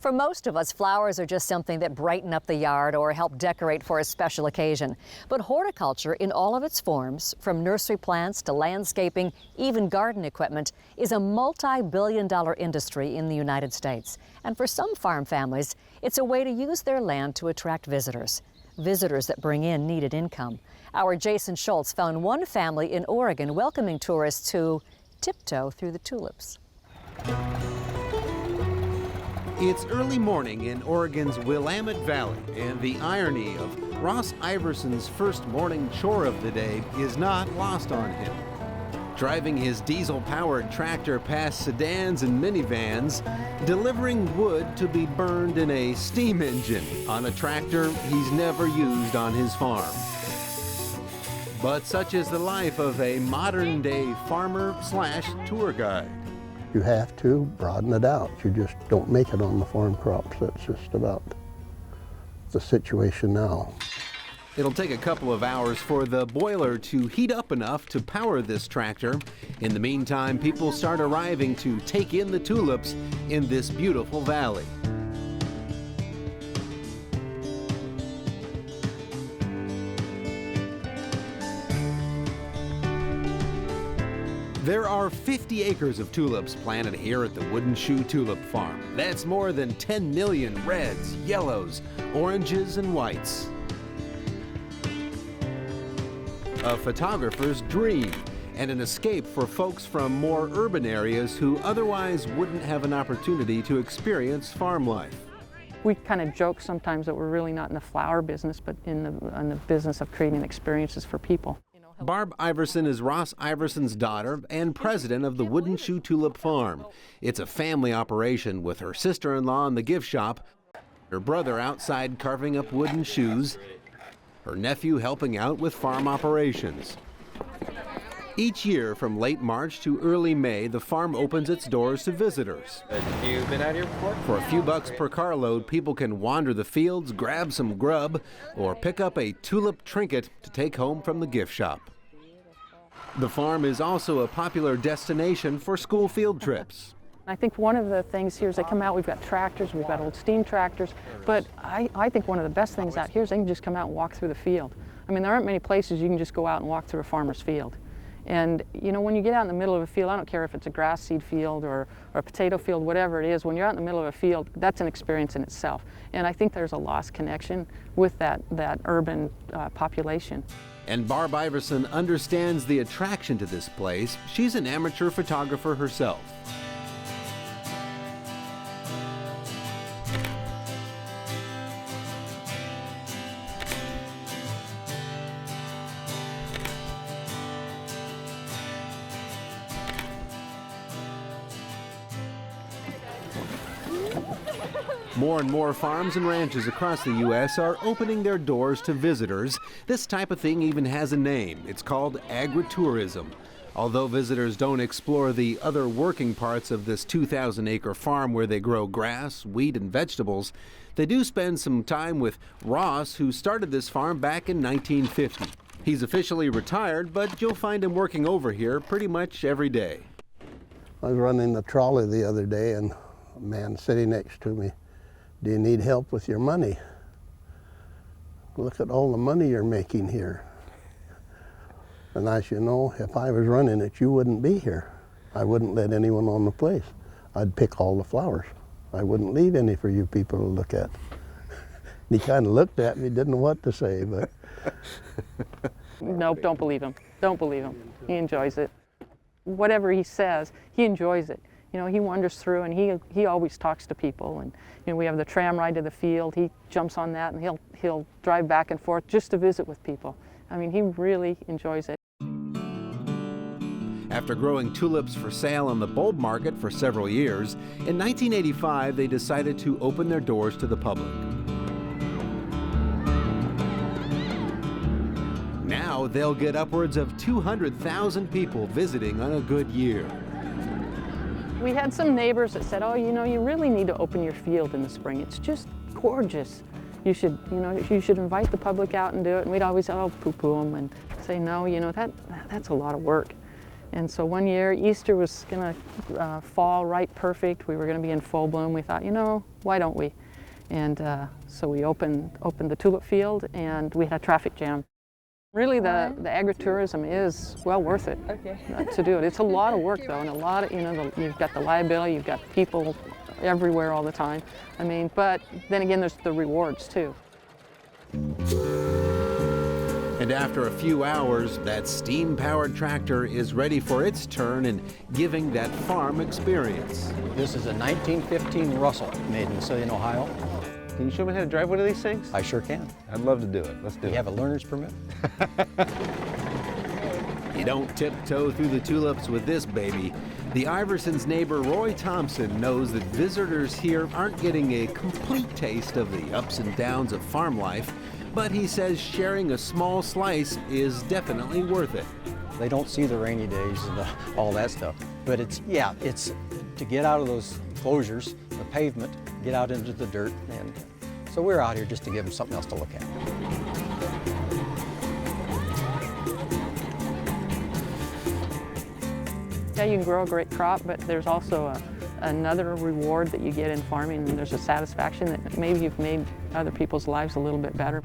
For most of us, flowers are just something that brighten up the yard or help decorate for a special occasion. But horticulture in all of its forms, from nursery plants to landscaping, even garden equipment, is a multi-billion-dollar industry in the United States. And for some farm families, it's a way to use their land to attract visitors. Visitors that bring in needed income. Our Jason Schultz found one family in Oregon welcoming tourists who tiptoe through the tulips. It's early morning in Oregon's Willamette Valley, and the irony of Ross Iverson's first morning chore of the day is not lost on him. Driving his diesel-powered tractor past sedans and minivans, delivering wood to be burned in a steam engine on a tractor he's never used on his farm. But such is the life of a modern-day farmer/tour guide. You have to broaden it out. You just don't make it on the farm crops. That's just about the situation now. It'll take a couple of hours for the boiler to heat up enough to power this tractor. In the meantime, people start arriving to take in the tulips in this beautiful valley. There are 50 acres of tulips planted here at the Wooden Shoe Tulip Farm. That's more than 10 million reds, yellows, oranges, and whites. A photographer's dream and an escape for folks from more urban areas who otherwise wouldn't have an opportunity to experience farm life. We kind of joke sometimes that we're really not in the flower business, but in the business of creating experiences for people. Barb Iverson is Ross Iverson's daughter and president of the Wooden Shoe Tulip Farm. It's a family operation with her sister-in-law in the gift shop, her brother outside carving up wooden shoes, her nephew helping out with farm operations. Each year, from late March to early May, the farm opens its doors to visitors. You've been out here before? For a few bucks per carload, people can wander the fields, grab some grub, or pick up a tulip trinket to take home from the gift shop. The farm is also a popular destination for school field trips. I think one of the things here is they come out, we've got tractors, we've got old steam tractors, but I think one of the best things out here is they can just come out and walk through the field. I mean, there aren't many places you can just go out and walk through a farmer's field. And you know, when you get out in the middle of a field, I don't care if it's a grass seed field or a potato field, whatever it is, when you're out in the middle of a field, that's an experience in itself. And I think there's a lost connection with that urban population. And Barb Iverson understands the attraction to this place. She's an amateur photographer herself. More and more farms and ranches across the U.S. are opening their doors to visitors. This type of thing even has a name. It's called agritourism. Although visitors don't explore the other working parts of this 2,000-acre farm where they grow grass, wheat, and vegetables, they do spend some time with Ross, who started this farm back in 1950. He's officially retired, but you'll find him working over here pretty much every day. I was running the trolley the other day, and a man sitting next to me, "Do you need help with your money? Look at all the money you're making here." And I said, "You know, if I was running it, you wouldn't be here. I wouldn't let anyone on the place. I'd pick all the flowers. I wouldn't leave any for you people to look at." And he kind of looked at me, didn't know what to say, but. Nope, don't believe him. Don't believe him. He enjoys it. Whatever he says, he enjoys it. You know, he wanders through and he always talks to people. And you know, we have the tram ride to the field. He jumps on that and he'll drive back and forth just to visit with people. I mean, he really enjoys it. After growing tulips for sale on the bulb market for several years, in 1985 they decided to open their doors to the public. Now they'll get upwards of 200,000 people visiting on a good year. We had some neighbors that said, "Oh, you know, you really need to open your field in the spring. It's just gorgeous. You should invite the public out and do it." And we'd always, poo-poo them and say, "No, you know, that's a lot of work." And so one year, Easter was going to fall right perfect. We were going to be in full bloom. We thought, you know, why don't we? And so we opened the tulip field, and we had a traffic jam. Really, the agritourism is well worth it to do it. It's a lot of work, though, and a lot of, you know, you've got the liability, you've got people everywhere all the time. I mean, but then again, there's the rewards, too. And after a few hours, that steam-powered tractor is ready for its turn and giving that farm experience. This is a 1915 Russell made in Cillian, Ohio. Can you show me how to drive one of these things? I sure can. I'd love to do it. Let's do it. You have a learner's permit? You don't tiptoe through the tulips with this baby. The Iversons' neighbor Roy Thompson knows that visitors here aren't getting a complete taste of the ups and downs of farm life, but he says sharing a small slice is definitely worth it. They don't see the rainy days and all that stuff. But it's to get out of those closures, the pavement, get out into the dirt. And so we're out here just to give them something else to look at. Yeah, you can grow a great crop, but there's also another reward that you get in farming, and there's a satisfaction that maybe you've made other people's lives a little bit better.